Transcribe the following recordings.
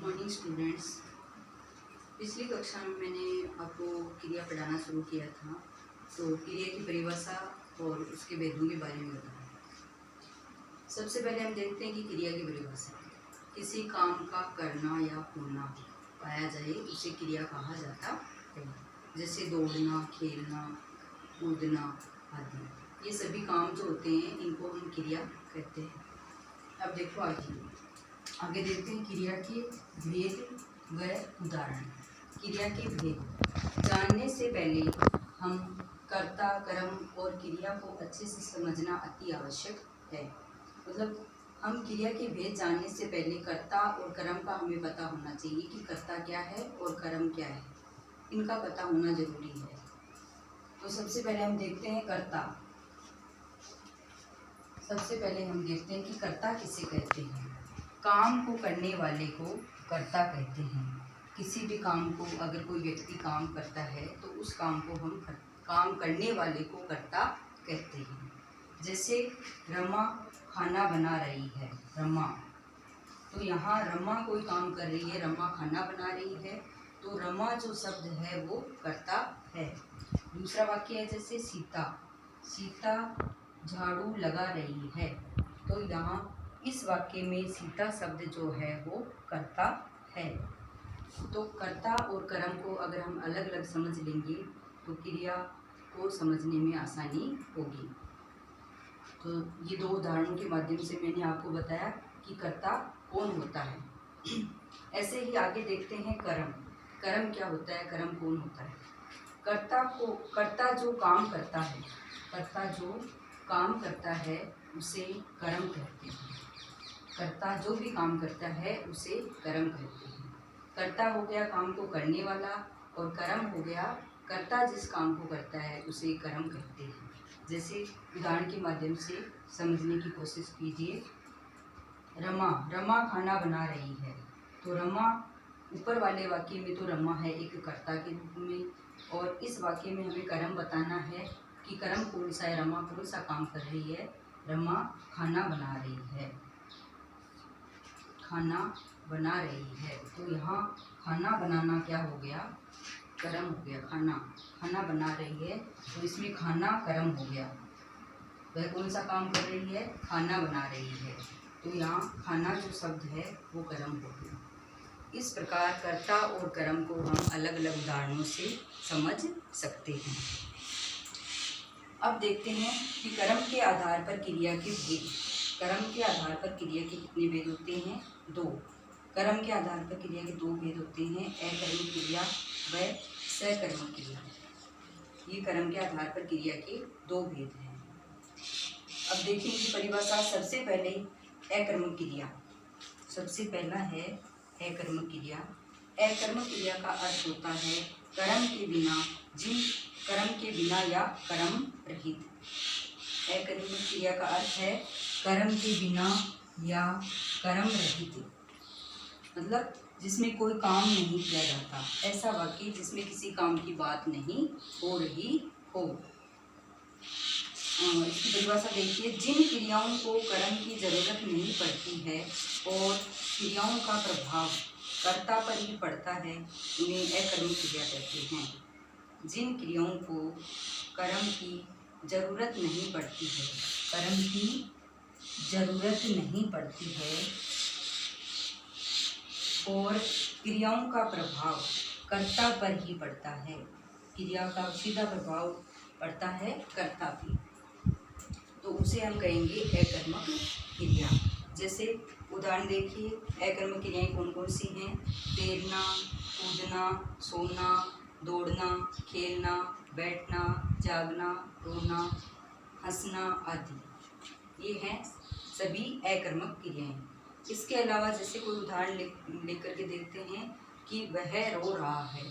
Morning students. पिछली कक्षा में मैंने आपको क्रिया पढ़ाना शुरू किया था, तो क्रिया की परिभाषा और उसके भेदों के बारे में बताया। सबसे पहले हम देखते हैं कि क्रिया की परिभाषा। किसी काम का करना या होना पाया जाए उसे क्रिया कहा जाता है। जैसे दौड़ना, खेलना, कूदना आदि, ये सभी काम जो होते हैं इनको हम क्रिया कहते हैं। अब देखो आगे देखते हैं क्रिया के भेद व उदाहरण। क्रिया के भेद जानने से पहले हम कर्ता, कर्म और क्रिया को अच्छे से समझना अति आवश्यक है। मतलब हम क्रिया के भेद जानने से पहले कर्ता और कर्म का हमें पता होना चाहिए कि कर्ता क्या है और कर्म क्या है, इनका पता होना जरूरी है। तो सबसे पहले हम देखते हैं कर्ता। सबसे पहले हम देखते हैं कि कर्ता किसे कहते हैं। काम को करने वाले को कर्ता कहते हैं। किसी भी काम को अगर कोई व्यक्ति काम करता है तो उस काम को हम काम करने वाले को कर्ता कहते हैं। जैसे रमा खाना बना रही है, रमा, तो यहाँ रमा कोई काम कर रही है, रमा खाना बना रही है, तो रमा जो शब्द है वो कर्ता है। दूसरा वाक्य है जैसे सीता, सीता झाड़ू लगा रही है, तो यहाँ इस वाक्य में सीता शब्द जो है वो कर्ता है। तो कर्ता और कर्म को अगर हम अलग अलग समझ लेंगे तो क्रिया को समझने में आसानी होगी। तो ये दो उदाहरणों के माध्यम से मैंने आपको बताया कि कर्ता कौन होता है। ऐसे ही आगे देखते हैं कर्म। कर्म क्या होता है, कर्म कौन होता है। कर्ता जो काम करता है, कर्ता जो काम करता है उसे कर्म कहते हैं। कर्ता जो भी काम करता है उसे कर्म कहते हैं। कर्ता हो गया काम को करने वाला और कर्म हो गया कर्ता जिस काम को करता है उसे कर्म कहते हैं। जैसे उदाहरण के माध्यम से समझने की कोशिश कीजिए। रमा खाना बना रही है, तो रमा ऊपर वाले वाक्य में तो रमा है एक कर्ता के रूप में, और इस वाक्य में हमें कर्म बताना है कि कर्म कौन सा है। रमा कौन सा काम कर रही है, रमा खाना बना रही है, खाना बना रही है, तो यहाँ खाना बनाना क्या हो गया, कर्म हो गया। खाना बना रही है, तो इसमें खाना कर्म हो गया। वह कौन सा काम कर रही है, खाना बना रही है, तो यहाँ खाना जो शब्द है वो कर्म हो गया। इस प्रकार कर्ता और कर्म को हम अलग अलग उदाहरणों से समझ सकते हैं। अब देखते हैं कि कर्म के आधार पर क्रिया के भेद। कर्म के आधार पर क्रिया के कितने भेद होते हैं, दो। कर्म के आधार पर क्रिया के दो भेद होते हैं, अकर्मक क्रिया व सकर्मक क्रिया। ये कर्म के आधार पर क्रिया के दो भेद हैं। अब देखिए इनकी परिभाषा। सबसे पहले अकर्मक क्रिया, सबसे पहला है अकर्मक क्रिया। अकर्मक क्रिया का अर्थ होता है कर्म के बिना, जिन कर्म के बिना या कर्म रहित। अकर्मक क्रिया का अर्थ है कर्म के बिना या कर्म रहित, मतलब जिसमें कोई काम नहीं किया जाता, ऐसा वाक्य जिसमें किसी काम की बात नहीं हो रही हो। इसकी परिभाषा देखिए। जिन क्रियाओं को कर्म की जरूरत नहीं पड़ती है और क्रियाओं का प्रभाव कर्ता पर ही पड़ता है, उन्हें अकर्मक क्रिया कहते हैं। जिन क्रियाओं को कर्म की जरूरत नहीं पड़ती है, कर्म की जरूरत नहीं पड़ती है और क्रियाओं का प्रभाव कर्ता पर ही पड़ता है, क्रिया का सीधा प्रभाव पड़ता है कर्ता पे, तो उसे हम कहेंगे अकर्मक क्रिया। जैसे उदाहरण देखिए, अकर्मक क्रियाएं कौन कौन सी हैं। तैरना, कूदना, सोना, दौड़ना, खेलना, बैठना, जागना, रोना, हंसना आदि, ये हैं सभी अकर्मक क्रियाएं। इसके अलावा जैसे कोई उदाहरण लेकर के देखते हैं कि वह रो रहा है,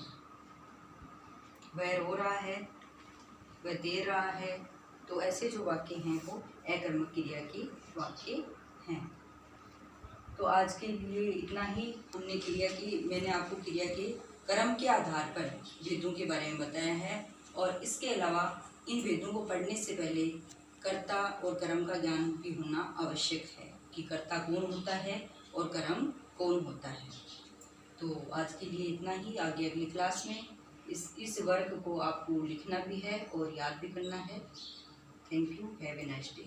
वह रो रहा है, वह तैर रहा है, तो ऐसे जो वाक्य हैं वो अकर्मक क्रिया के वाक्य हैं। तो आज के लिए इतना ही। हमने क्रिया की, मैंने आपको क्रिया के कर्म के आधार पर भेदों के बारे में बताया है, और इसके अलावा इन भेदों को पढ़ने से पहले कर्ता और कर्म का ज्ञान भी होना आवश्यक है कि कर्ता कौन होता है और कर्म कौन होता है। तो आज के लिए इतना ही। आगे अगली क्लास में इस वर्क को आपको लिखना भी है और याद भी करना है। Thank you, have a nice day.